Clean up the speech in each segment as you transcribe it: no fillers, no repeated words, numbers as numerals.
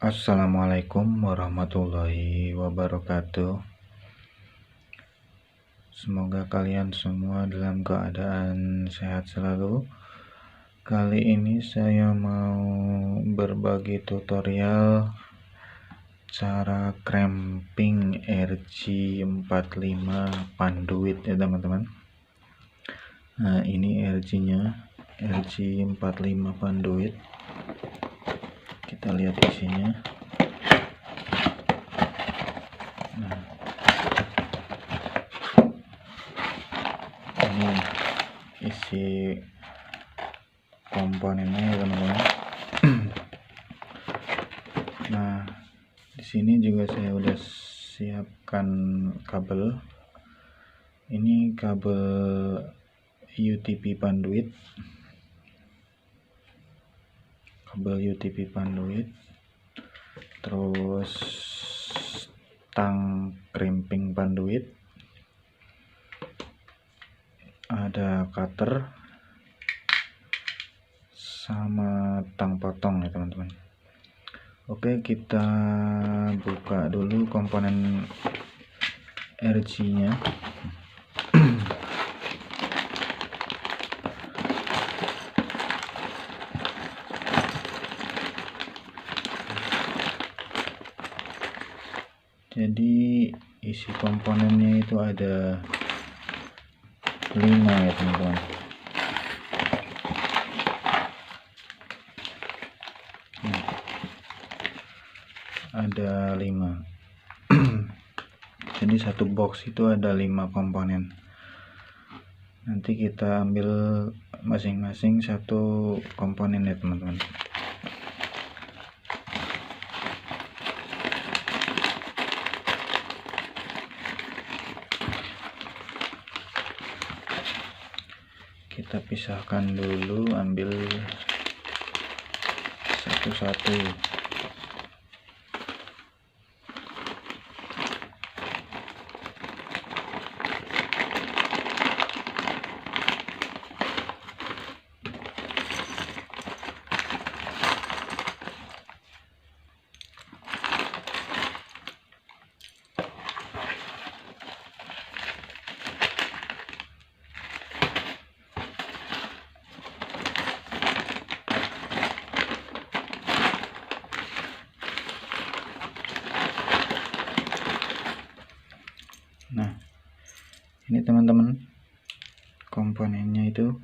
Assalamualaikum warahmatullahi wabarakatuh. Semoga kalian semua dalam keadaan sehat selalu. Kali ini saya mau berbagi tutorial cara cramping RG45 Panduit ya teman-teman. Nah, ini RG-nya, RG45 Panduit. Kita lihat isinya. Nah, ini isi komponennya ya teman-teman. Nah, di sini juga saya udah siapkan kabel. Ini kabel UTP Panduit. Terus tang cramping Panduit. Ada cutter sama tang potong ya teman-teman. Oke, kita buka dulu komponen RG-nya. Jadi isi komponennya itu ada 5 ya teman-teman. Ada 5. Jadi satu box itu ada 5 komponen. Nanti kita ambil masing-masing satu komponen ya teman-teman. Kita pisahkan dulu, ambil satu-satu. Nah, ini teman-teman komponennya itu.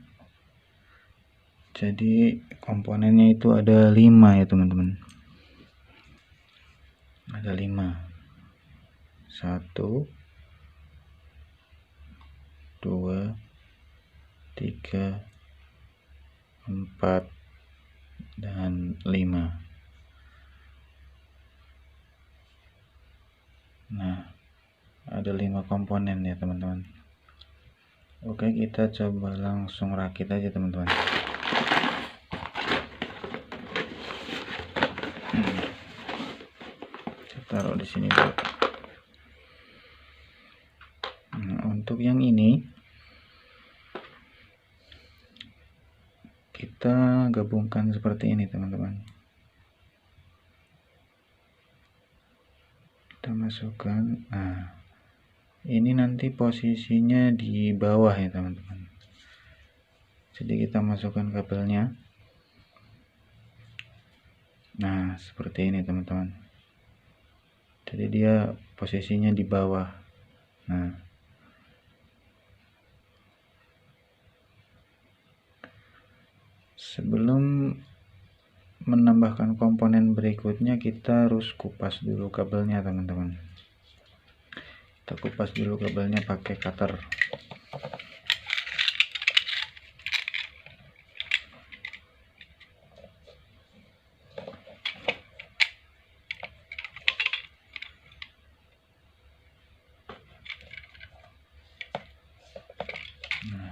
Jadi komponennya itu ada 5 ya teman-teman. Ada 5. 1 2 3 4 dan 5. Nah, ada 5 komponen ya teman-teman. Oke, kita coba langsung rakit aja teman-teman. Kita taruh di sini dulu. Nah, untuk yang ini kita gabungkan seperti ini teman-teman. Kita masukkan. Nah, ini nanti posisinya di bawah ya teman-teman. Jadi kita masukkan kabelnya. Nah, seperti ini teman-teman. Jadi dia posisinya di bawah. Nah, sebelum menambahkan komponen berikutnya, kita harus kupas dulu kabelnya teman-teman. Kita kupas dulu kabelnya pakai cutter. Nah,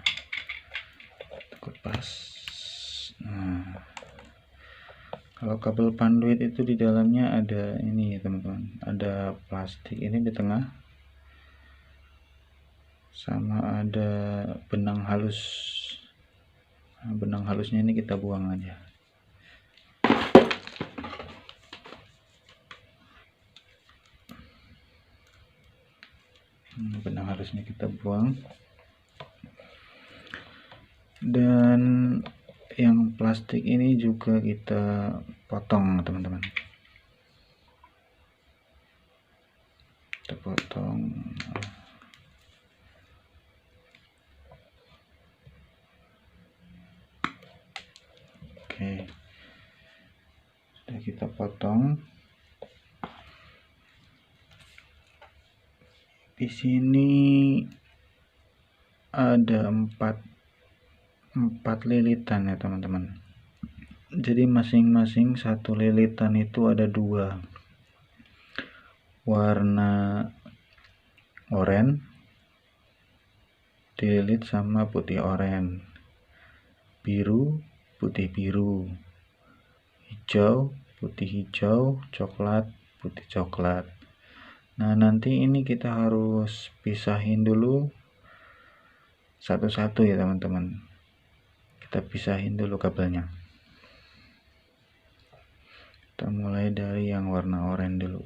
kupas. Nah, kalau kabel panduit itu di dalamnya ada ini ya teman-teman, ada plastik ini di tengah, sama ada benang halus. Nah, benang halusnya ini kita buang aja. kertasnya kita buang. Dan yang plastik ini juga kita potong teman-teman, kita potong. Oke, sudah kita potong. Di sini ada empat lilitan ya teman-teman. Jadi masing-masing satu lilitan itu ada 2 warna oranye dililit sama putih oranye, biru putih biru, hijau putih hijau, coklat putih coklat. Nah, nanti ini kita harus pisahin dulu satu-satu ya teman-teman. Kita pisahin dulu kabelnya. Kita mulai dari yang warna oranye dulu.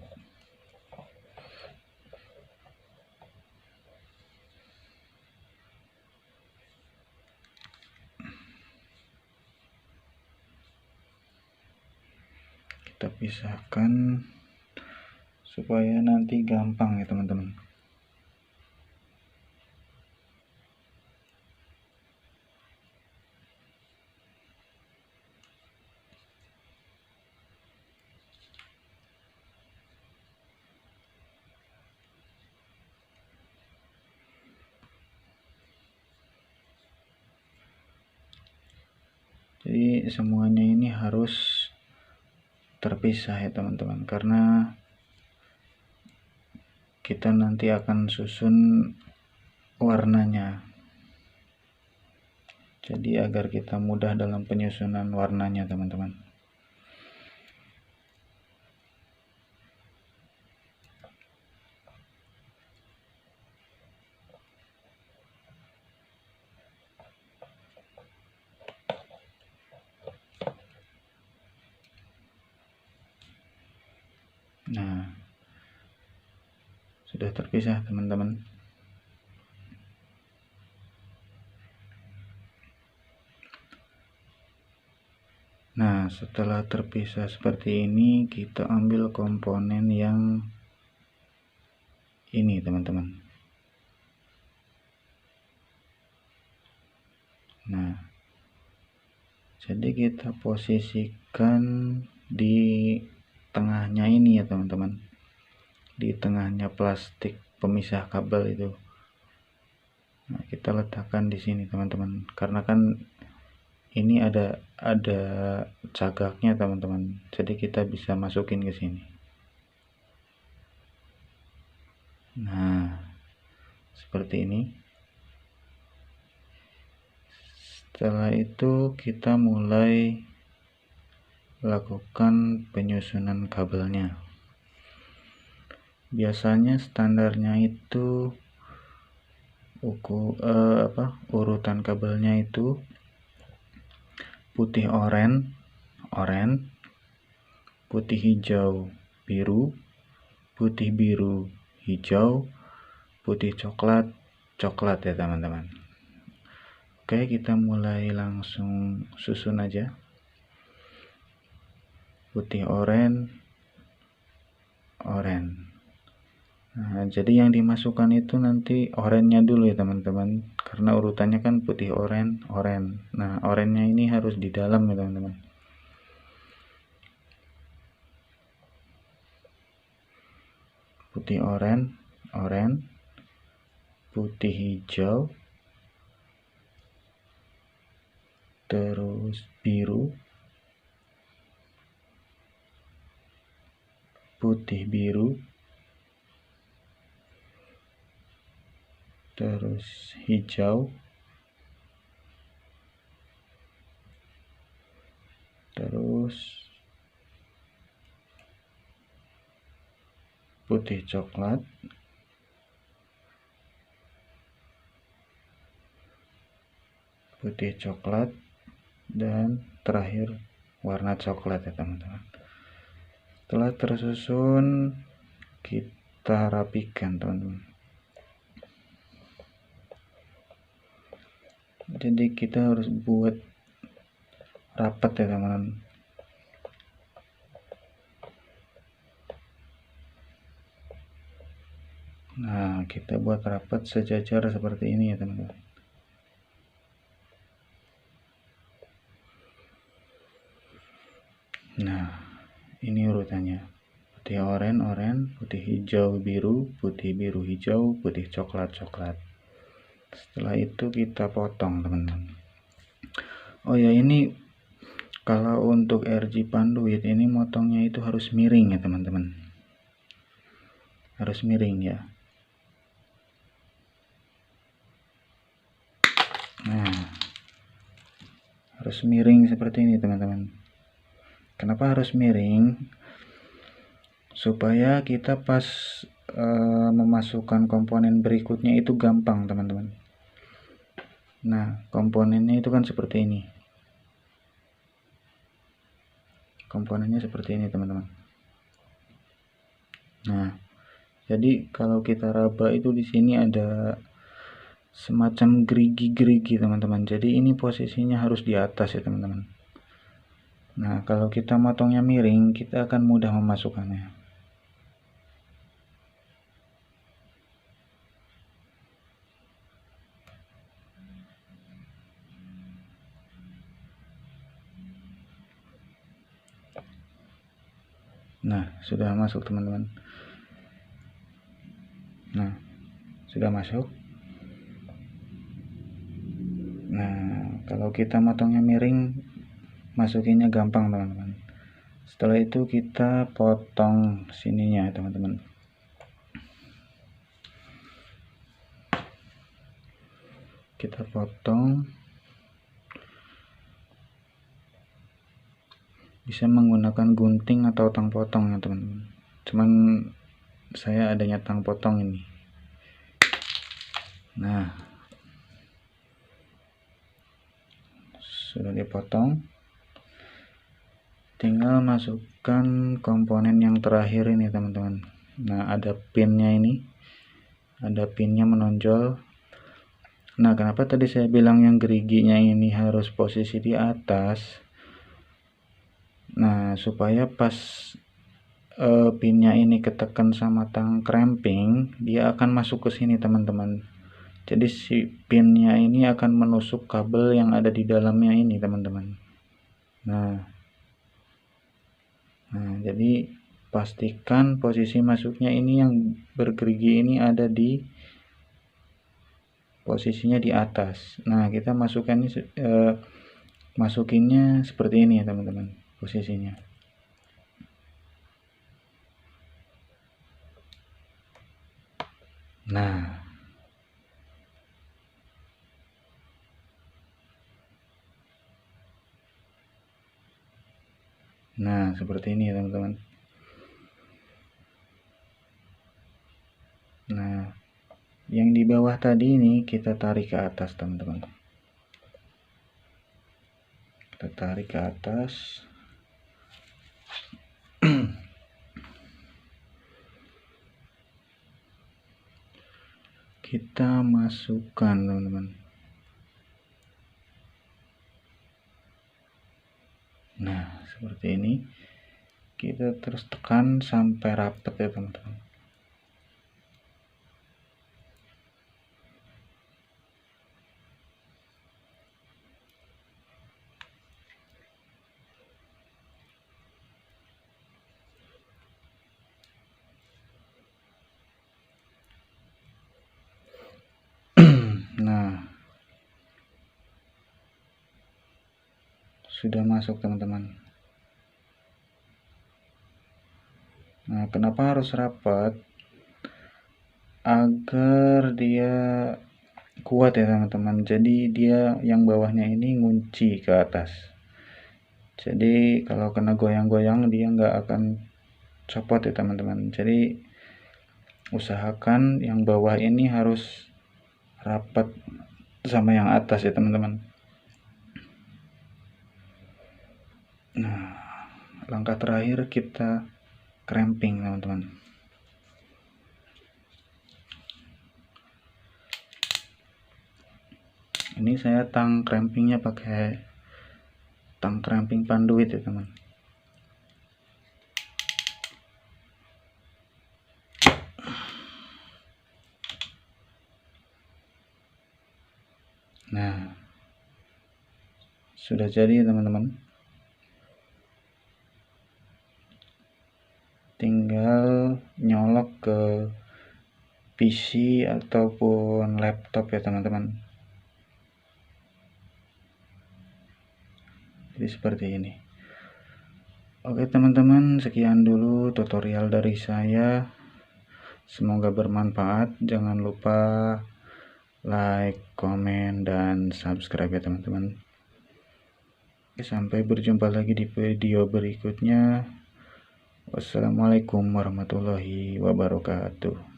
Kita pisahkan supaya nanti gampang ya teman-teman. Jadi semuanya ini harus terpisah ya teman-teman, karena kita nanti akan susun warnanya. Jadi agar kita mudah dalam penyusunan warnanya teman-teman. Nah, sudah terpisah teman-teman. Nah, setelah terpisah seperti ini, kita ambil komponen yang ini teman-teman. Nah, jadi kita posisikan di tengahnya ini ya teman-teman, di tengahnya plastik pemisah kabel itu. Nah, kita letakkan di sini teman-teman, karena kan ini ada cagaknya teman-teman, jadi kita bisa masukin ke sini. Nah, seperti ini. Setelah itu kita mulai lakukan penyusunan kabelnya. Biasanya standarnya itu urutan kabelnya itu putih oranye, putih hijau biru, putih biru hijau, putih coklat ya teman-teman. Oke, kita mulai langsung susun aja. Putih oranye. Nah, jadi yang dimasukkan itu nanti oranye dulu ya teman-teman, karena urutannya kan putih oranye. Nah, oranye ini harus di dalam ya teman-teman. Putih oranye, putih hijau, terus biru, putih biru, terus hijau, terus putih coklat, dan terakhir warna coklat ya teman-teman. Setelah tersusun, kita rapikan teman-teman. Jadi kita harus buat rapat ya teman-teman. Nah, kita buat rapat sejajar seperti ini ya teman-teman. Nah, ini urutannya. Putih oranye, putih hijau biru, putih biru hijau, putih coklat coklat. Setelah itu kita potong teman-teman. Oh ya, ini kalau untuk RG Panduit ini motongnya itu harus miring ya teman-teman. Harus miring ya. Nah, harus miring seperti ini teman-teman. Kenapa harus miring? Supaya kita pas memasukkan komponen berikutnya itu gampang teman-teman. Nah, komponennya itu kan seperti ini. Komponennya seperti ini teman-teman. Nah, jadi kalau kita raba itu di sini ada semacam gerigi-gerigi teman-teman. Jadi ini posisinya harus di atas ya teman-teman. Nah, kalau kita motongnya miring, kita akan mudah memasukkannya. Nah, sudah masuk teman-teman. Nah, sudah masuk. Nah, kalau kita motongnya miring, masukinnya gampang teman-teman. Setelah itu kita potong sininya teman-teman. Kita potong, bisa menggunakan gunting atau tang potong ya teman-teman. Cuman saya adanya tang potong ini. Nah, sudah dipotong, tinggal masukkan komponen yang terakhir ini teman-teman. Nah, ada pinnya ini, ada pinnya menonjol. Nah, kenapa tadi saya bilang yang geriginya ini harus posisi di atas? Nah, supaya pas pinnya ini ketekan sama tang cramping, dia akan masuk ke sini teman-teman. Jadi si pinnya ini akan menusuk kabel yang ada di dalamnya ini teman-teman. Nah, jadi pastikan posisi masuknya ini yang bergerigi ini ada di posisinya di atas. Nah, kita masukinnya seperti ini ya teman-teman, posisinya. Nah, seperti ini ya teman-teman. Nah, yang di bawah tadi ini kita tarik ke atas teman-teman. Kita tarik ke atas. Kita masukkan teman-teman. Nah, seperti ini. Kita terus tekan sampai rapat ya teman-teman. Nah, sudah masuk teman-teman. Nah, kenapa harus rapat? Agar dia kuat ya teman-teman. Jadi dia yang bawahnya ini ngunci ke atas. Jadi kalau kena goyang-goyang dia nggak akan copot ya teman-teman. Jadi usahakan yang bawah ini harus rapat sama yang atas ya teman-teman. Nah, langkah terakhir kita cramping teman-teman. Ini saya tang crampingnya pakai tang cramping panduit ya teman. Nah, sudah jadi ya teman-teman. Tinggal nyolok ke PC ataupun laptop ya teman-teman. Jadi seperti ini. Oke teman-teman, sekian dulu tutorial dari saya. Semoga bermanfaat. Jangan lupa like, komen, dan subscribe ya teman-teman. Sampai berjumpa lagi di video berikutnya. Wassalamualaikum warahmatullahi wabarakatuh.